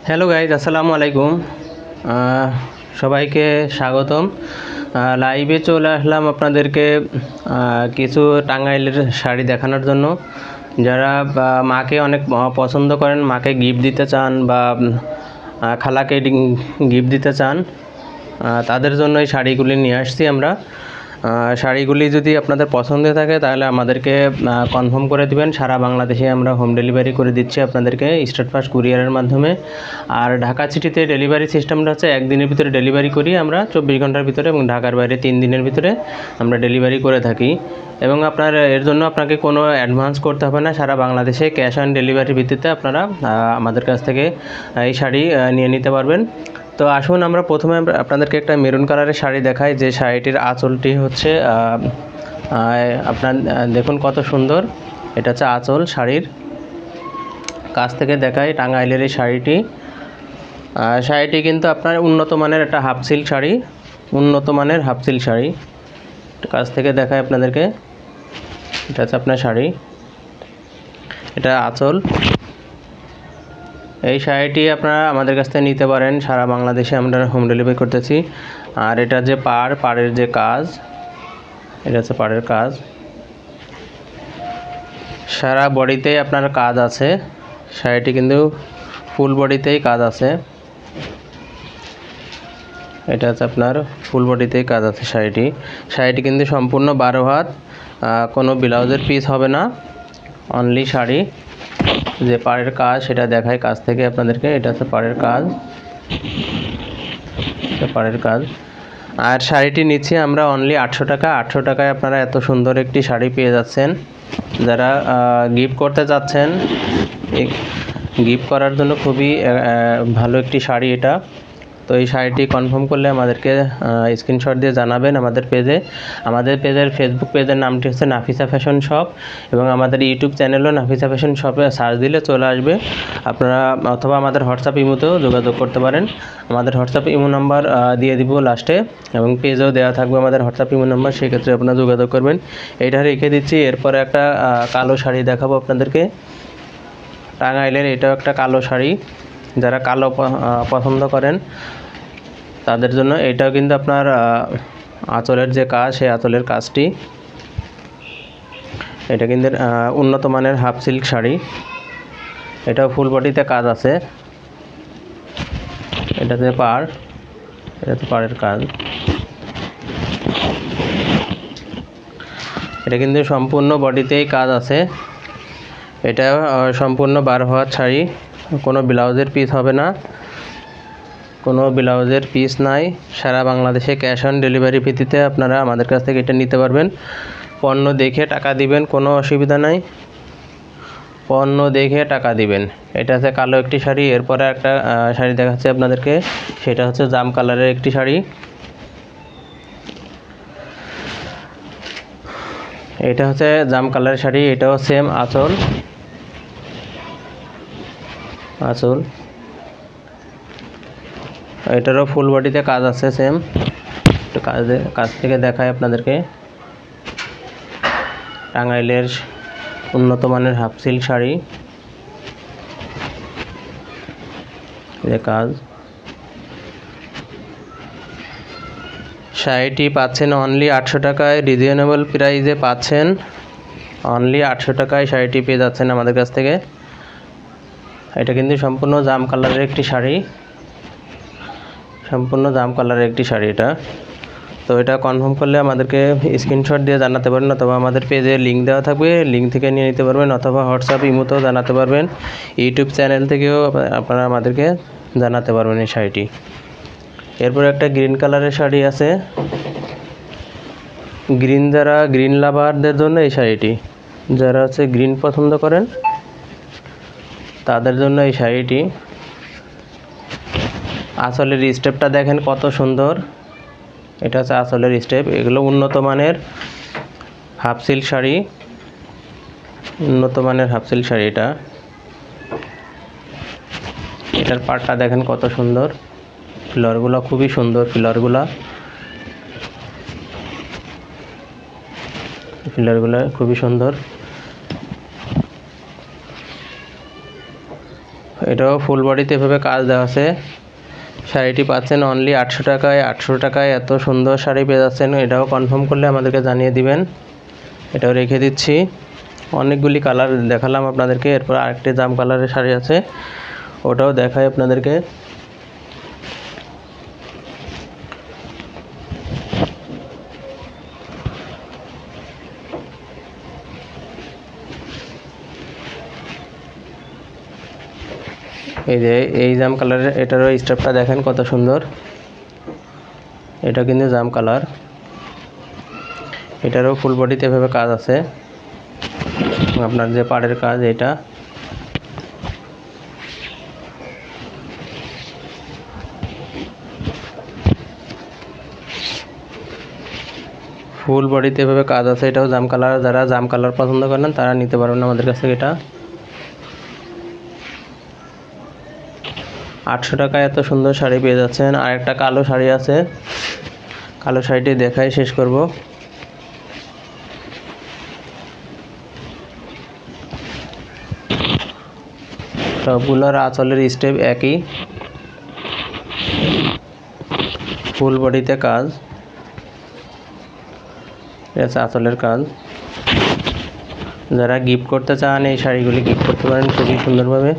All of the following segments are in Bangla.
হ্যালো গাইজ, আসসালামু আলাইকুম। আহ, সবাইকে স্বাগতম। লাইভে চলে আসলাম আপনাদেরকে কিছু টাঙ্গাইলের শাড়ি দেখানোর জন্য। যারা মাকে অনেক পছন্দ করেন, মাকে গিফট দিতে চান বা খালাকে গিফট দিতে চান, তাদের জন্য এই শাড়িগুলি নিয়ে আসছি আমরা। শাড়িগুলি যদি আপনাদের পছন্দ থাকে তাহলে আমাদেরকে কনফার্ম করে দিবেন। সারা বাংলাদেশে আমরা হোম ডেলিভারি করে দিচ্ছি আপনাদেরকে স্টেট ফাস্ট কুরিয়ারের মাধ্যমে। আর ঢাকা সিটিতে ডেলিভারি সিস্টেমটা হচ্ছে একদিনের ভিতরে ডেলিভারি করি আমরা 24 ঘন্টার ভিতরে, এবং ঢাকার বাইরে 3 দিনের ভিতরে আমরা ডেলিভারি করে থাকি। এবং আপনার এর জন্য আপনাকে কোনো অ্যাডভান্স করতে হবে না। সারা বাংলাদেশে ক্যাশ অন ডেলিভারি ভিত্তিতে আপনারা আমাদের কাছ থেকে এই শাড়ি নিয়ে নিতে পারবেন। তো আসুন আমরা প্রথমে আপনাদেরকে একটা মেরুন কালারের শাড়ি দেখাই, যে শাড়িটির আঁচলটি হচ্ছে আপনার দেখুন কত সুন্দর। এটা হচ্ছে আঁচল শাড়ির। কাছ থেকে দেখাই টাঙ্গাইলের এই শাড়িটি। শাড়িটি কিন্তু আপনার উন্নত মানের একটা হাফ সিল্ক শাড়ি, উন্নত মানের হাফ সিল্ক শাড়ি। কাছ থেকে দেখাই আপনাদেরকে। এটা হচ্ছে আপনার শাড়ি, এটা আঁচল। এই শাড়িটি আপনারা আমাদের কাছ থেকে নিতে পারেন। সারা বাংলাদেশে আমরা হোম ডেলিভারি করতেছি। আর এটা যে পাড়ের যে কাজ, এটা হচ্ছে পাড়ের কাজ। সারা বডিতেই আপনার কাজ আছে। শাড়িটি কিন্তু ফুল বডিতেই কাজ আছে। এটা হচ্ছে আপনার ফুল বডিতেই কাজ আছে শাড়িটি কিন্তু সম্পূর্ণ 12 হাত, কোনো ব্লাউজের পিস হবে না, অনলি শাড়ি। যে পাড়ের কাজ সেটা দেখায় কাছ থেকে আপনাদেরকে। এটা হচ্ছে পাড়ের কাজ, পাড়ের কাজ। আর শাড়িটি নিচ্ছি আমরা অনলি 800 টাকা। 800 টাকায় আপনারা এত সুন্দর একটি শাড়ি পেয়ে যাচ্ছেন। যারা গিফট করতে চাচ্ছেন, গিফট করার জন্য খুবই ভালো একটি শাড়ি এটা। তো এই শাড়িটি কনফার্ম করলে আমাদেরকে স্ক্রিনশট দিয়ে জানাবেন আমাদের পেজে। আমাদের পেজের ফেসবুক পেজের নামটি হচ্ছে নাফিসা ফ্যাশন শপ, এবং আমাদের ইউটিউব চ্যানেলও নাফিসা ফ্যাশন শপে সার্চ দিলে চলে আসবে। আপনারা অথবা আমাদের হোয়াটসঅ্যাপ ইমোতেও যোগাযোগ করতে পারেন। আমাদের হোয়াটসঅ্যাপ ইমো নাম্বার দিয়ে দিব লাস্টে, এবং পেজেও দেওয়া থাকবে আমাদের হোয়াটসঅ্যাপ ইমো নাম্বার, সেক্ষেত্রে আপনারা যোগাযোগ করবেন। এইটা রেখে দিচ্ছি। এরপরে একটা কালো শাড়ি দেখাবো আপনাদেরকে। টাঙ্গাইলের এটাও একটা কালো শাড়ি। যারা কালো পছন্দ করেন তাদের জন্য এটাও কিন্তু আপনার আঁচলের যে কাজ, সেই আঁচলের কাজটি। এটা কিন্তু উন্নত মানের হাফ সিল্ক শাড়ি। এটাও ফুল বডিতে কাজ আছে। এটাতে পাড়ের কাজ। এটা কিন্তু সম্পূর্ণ বডিতেই কাজ আছে। এটা সম্পূর্ণ 12 হাত শাড়ি, কোনো ব্লাউজের পিস হবে না, কোনো ব্লাউজের পিস নাই। সারা বাংলাদেশে ক্যাশ অন ডেলিভারি ভিত্তিতে আপনারা আমাদের কাছ থেকে এটা নিতে পারবেন। পণ্য দেখে টাকা দিবেন, কোনো অসুবিধা নাই। পণ্য দেখে টাকা দিবেন। এটা হচ্ছে কালো একটি শাড়ি। এরপরে একটা শাড়ি দেখাচ্ছি আপনাদেরকে, সেটা হচ্ছে জাম কালারের একটি শাড়ি। এটা হচ্ছে জাম কালারের শাড়ি। এটাও সেম আঁচল। এটারও ফুল বডিতে কাজ আছে সেম। একটু কাছ থেকে দেখায় আপনাদেরকে। টাঙ্গাইলের উন্নত মানের হাফ সিল্ক শাড়ি, যে কাজ। শাড়িটি পাচ্ছেন অনলি 800 টাকায়, রিজনেবল প্রাইসে পাচ্ছেন। অনলি 800 টাকায় শাড়িটি পেয়ে যাচ্ছেন আমাদের কাছ থেকে। এটা কিন্তু সম্পূর্ণ জাম কালারের একটি শাড়ি, সম্পূর্ণ জাম কালারের একটি শাড়ি এটা। তো এটা কনফার্ম করলে আমাদেরকে স্ক্রিনশট দিয়ে জানাতে পারেন, অথবা আমাদের পেজে লিঙ্ক দেওয়া থাকবে, লিঙ্ক থেকে নিয়ে নিতে পারবেন, অথবা হোয়াটসঅ্যাপ ইমোতেও জানাতে পারবেন। ইউটিউব চ্যানেল থেকেও আপনারা আমাদেরকে জানাতে পারবেন এই শাড়িটি। এরপর একটা গ্রিন কালারের শাড়ি আছে। গ্রিন লাভারদের জন্য এই শাড়িটি। যারা হচ্ছে গ্রিন পছন্দ করেন তাদের জন্য এই শাড়িটি। আঁচলের স্টেপটা দেখেন কত সুন্দর। এটা হচ্ছে আঁচলের স্টেপ। এগুলো উন্নত মানের হাফ সিল্ক শাড়ি, উন্নত মানের হাফ সিল্ক শাড়ি এটা। এটার পাড়টা দেখেন কত সুন্দর। ফ্লাওয়ারগুলো খুবই সুন্দর। ফ্লাওয়ারগুলো খুবই সুন্দর। এটাও ফুল বডিতে এভাবে কাজ দেওয়া আছে। শাড়িটি পাচ্ছেন অনলি 800 টাকায়। 800 টাকায় এত সুন্দর শাড়ি পেয়ে যাচ্ছেন। এটাও কনফার্ম করলে আমাদেরকে জানিয়ে দিবেন। এটাও রেখে দিচ্ছি। অনেকগুলি কালার দেখালাম আপনাদেরকে। এরপর আরেকটি জাম কালারের শাড়ি আছে, ওটাও দেখাই আপনাদেরকে। এই যে এই জাম কালারের, এটারও স্টেপটা দেখেন কত সুন্দর। এটা কিন্তু জাম কালার, এটারও ফুল বডিতে এভাবে কাজ আছে। আপনার যে পাড়ের কাজ, এটা ফুল বডিতে এভাবে কাজ আছে। এটাও জাম কালার। যারা জাম কালার পছন্দ করেন তারা নিতে পারবেন আমাদের কাছ থেকে। এটা 800 টাকায় এত সুন্দর শাড়ি পেয়ে যাচ্ছেন। আর একটা কালো শাড়ি আছে, কালো শাড়িটি দেখাই শেষ করব। সবগুলোর আঁচলের স্টেপ একই, ফুল বডিতে কাজ। এটা আঁচলের কাজ। যারা গিফট করতে চান এই শাড়িগুলি গিফট করতে পারেন খুবই সুন্দরভাবে।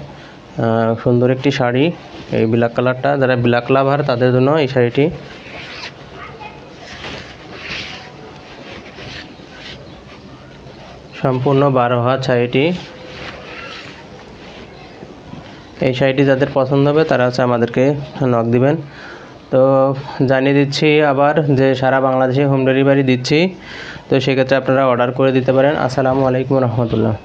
সুন্দর একটি শাড়ি, এই ব্ল্যাক কালারটা। যারা ব্ল্যাক লাভার তাদের জন্য এই শাড়িটি। সম্পূর্ণ 12 হাত শাড়িটি। এই শাড়িটি যাদের পছন্দ হবে তারা হচ্ছে আমাদেরকে নক দিবেন। তো জানিয়ে দিচ্ছি আবার যে সারা বাংলাদেশে হোম ডেলিভারি দিচ্ছি। তো সেক্ষেত্রে আপনারা অর্ডার করে দিতে পারেন। আসসালামু আলাইকুম রহমতুল্লাহ।